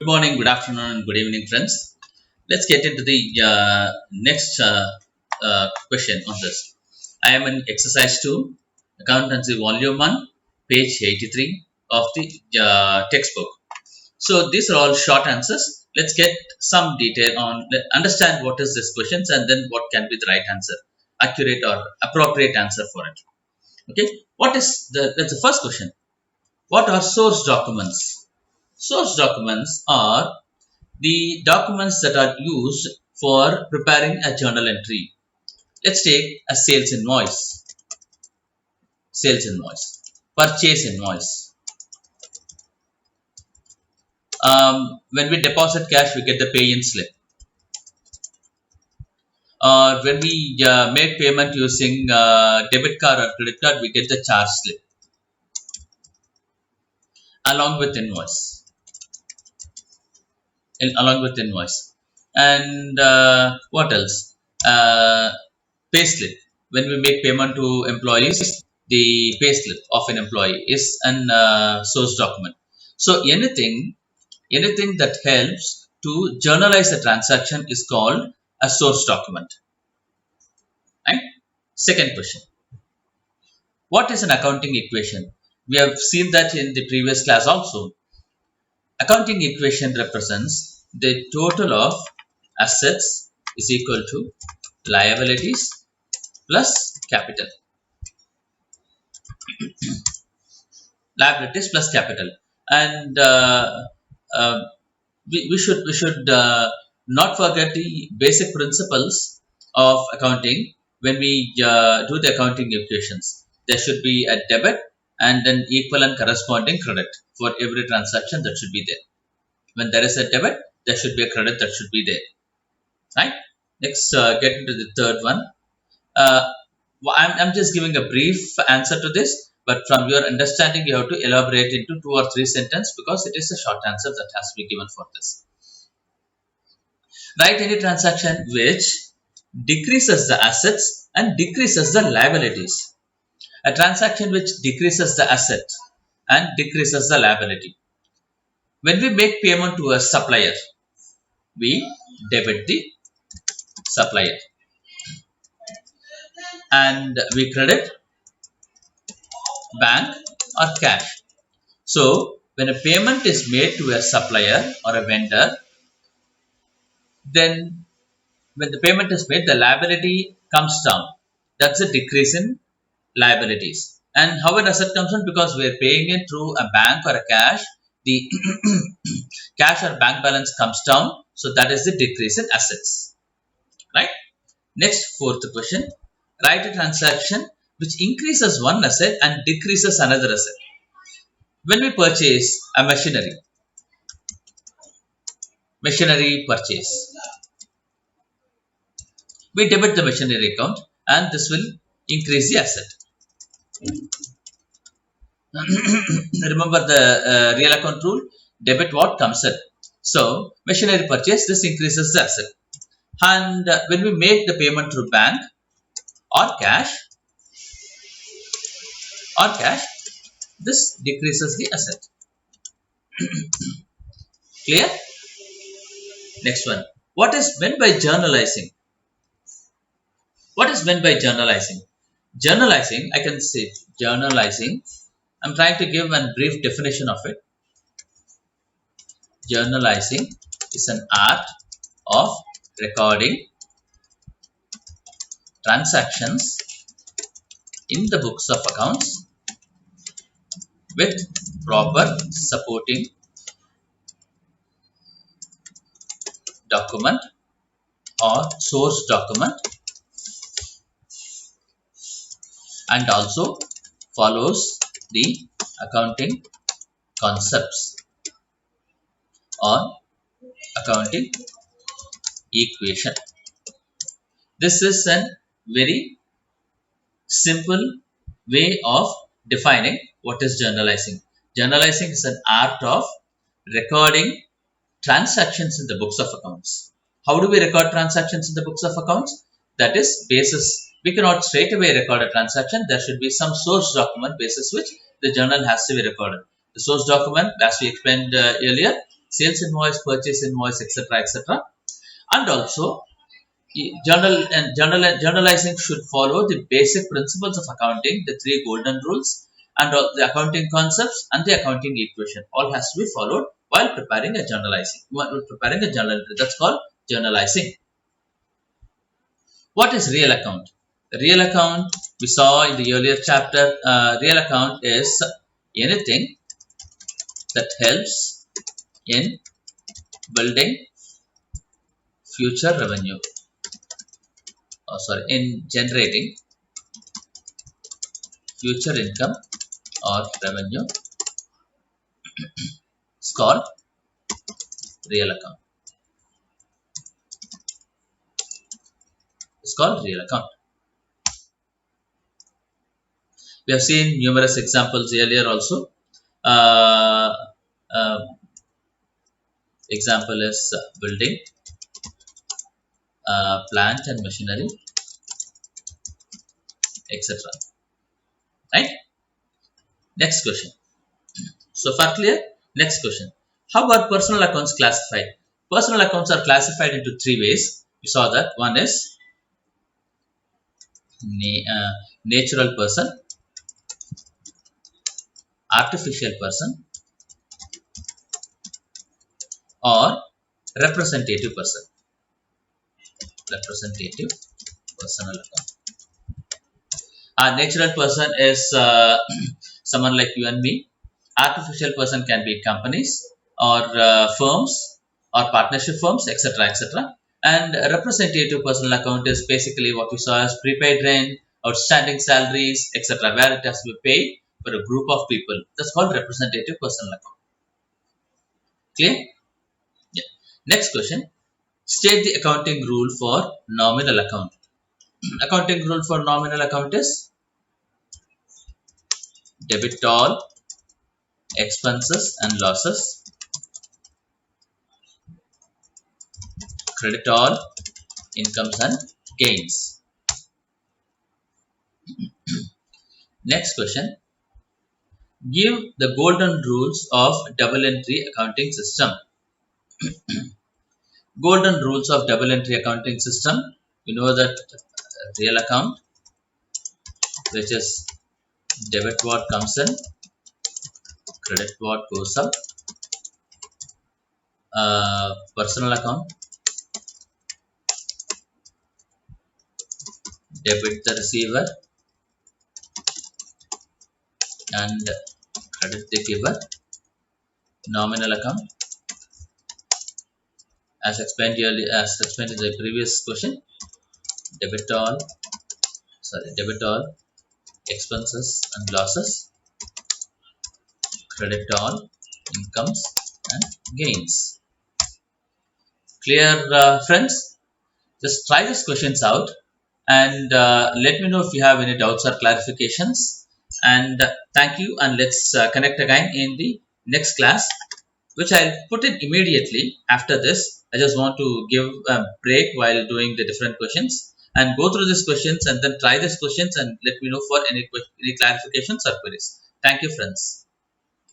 Good morning, good afternoon, and good evening, friends. Let's get into the next question on this. I am in exercise 2, accountancy volume 1, page 83 of the textbook. So these are all short answers. Let's get some detail on, understand what is this questions and then what can be the right answer, accurate or appropriate answer for it. Okay, that's the first question. What are source documents? Source documents are the documents that are used for preparing a journal entry. Let's take a sales invoice, purchase invoice. When we deposit cash, we get the pay-in slip. Or when we make payment using debit card or credit card, we get the charge slip along with invoice. And what else? Payslip. When we make payment to employees, the payslip of an employee is an source document. So anything that helps to journalize a transaction is called a source document. Right? Second question. What is an accounting equation? We have seen that in the previous class also. Accounting equation represents the total of assets is equal to liabilities plus capital. Liabilities plus capital. And uh, we should not forget the basic principles of accounting when we do the accounting equations. There should be a debit and an equal and corresponding credit for every transaction that should be there. When there is a debit, there should be a credit that should be there. Right? Next, get into the third one. Uh, I'm just giving a brief answer to this, but from your understanding, you have to elaborate into 2 or 3 sentences because it is a short answer that has to be given for this. Write any transaction which decreases the assets and decreases the liabilities. A transaction which decreases the asset and decreases the liability. When we make payment to a supplier, we debit the supplier and we credit bank or cash. So when a payment is made to a supplier or a vendor, then when the payment is made, the liability comes down. That's a decrease in liabilities. And how an asset comes down? Because we are paying it through a bank or a cash, the cash or bank balance comes down. So that is the decrease in assets. Right? Next, fourth question. Write a transaction which increases one asset and decreases another asset. When we purchase a machinery purchase, we debit the machinery account and this will increase the asset. Remember the real account rule, debit what comes in. So machinery purchase, this increases the asset. And when we make the payment through bank or cash, this decreases the asset. Clear? Next one. What is meant by journalizing? What is meant by journalizing? Journalizing, I can say journalizing. I'm trying to give a brief definition of it. Journalizing is an art of recording transactions in the books of accounts with proper supporting document or source document and also follows the accounting concepts or accounting equation. This is a very simple way of defining what is journalizing. Journalizing is an art of recording transactions in the books of accounts. How do we record transactions in the books of accounts? That is basis. We cannot straight away record a transaction. There should be some source document basis which the journal has to be recorded. The source document, as we explained earlier, sales invoice, purchase invoice, etc., etc. And also, journalizing should follow the basic principles of accounting, the three golden rules, and the accounting concepts and the accounting equation. All has to be followed while preparing a journalizing. While preparing a journal entry, that's called journalizing. What is real account? Real account, we saw in the earlier chapter. Real account is anything that helps in building future revenue. In generating future income or revenue. It's called real account. It's called real account. We have seen numerous examples earlier also. Uh, uh, Example is building, plant and machinery, etc. Right? Next question. So far clear? Next question. How about personal accounts classified? Personal accounts are classified into three ways. We saw that. One is natural person, artificial person, or representative person. Representative personal account. A natural person is someone like you and me. Artificial person can be companies or firms or partnership firms, etc., etc. And representative personal account is basically what we saw as prepaid rent, outstanding salaries, etc., where it has to be paid for a group of people. That's called representative personal account. Clear? Yeah. Next question. State the accounting rule for nominal account. Accounting rule for nominal account is debit all expenses and losses, credit all incomes and gains. Next question. Give the golden rules of double entry accounting system. Golden rules of double entry accounting system. You know that real account, which is debit what comes in, credit what goes out. Personal account, debit the receiver and credit the giver. Nominal account, as explained in the previous question, debit all expenses and losses, credit all incomes and gains. Clear, friends? Just try these questions out and let me know if you have any doubts or clarifications. And thank you, and let's connect again in the next class, which I'll put in immediately after this. I just want to give a break while doing the different questions and go through these questions and then try these questions and let me know for any clarifications or queries. Thank you, friends.